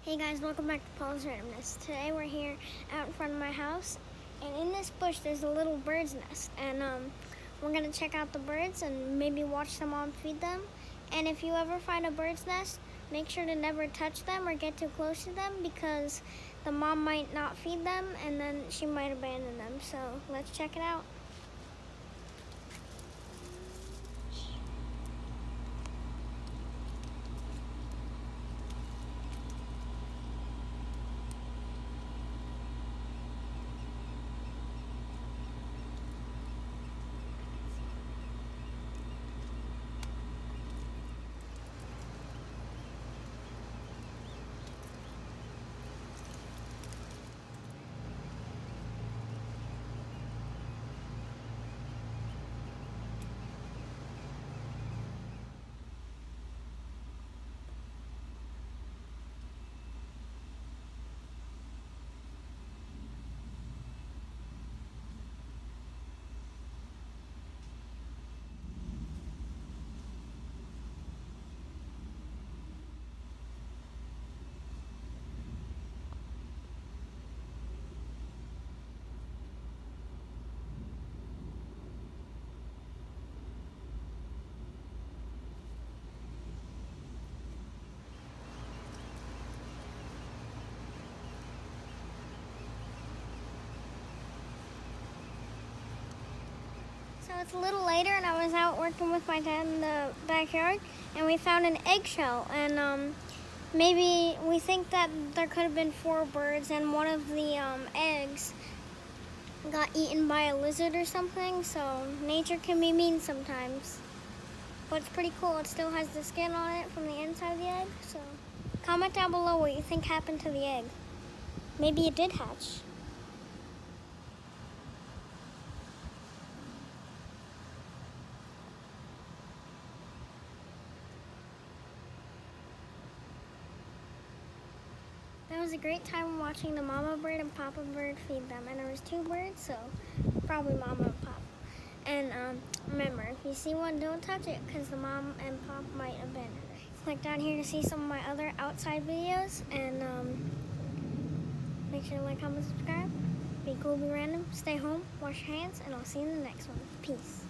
Hey guys, welcome back to Paul's Randomness. Today we're here out in front of my house, and in this bush there's a little bird's nest, and we're gonna check out the birds and maybe watch the mom feed them. And if you ever find a bird's nest, make sure to never touch them or get too close to them because the mom might not feed them and then she might abandon them. So let's check it out. So it's a little later, and I was out working with my dad in the backyard, and we found an eggshell. And maybe we think that there could have been 4 birds, and one of the eggs got eaten by a lizard or something. So nature can be mean sometimes, but it's pretty cool. It still has the skin on it from the inside of the egg. So comment down below what you think happened to the egg. Maybe it did hatch. That was a great time watching the mama bird and papa bird feed them. And there was 2 birds, so probably mama and papa. And remember, if you see one, don't touch it because the mom and pop might abandon it. Click down here to see some of my other outside videos. And make sure to like, comment, subscribe. Be cool, be random, stay home, wash your hands, and I'll see you in the next one. Peace.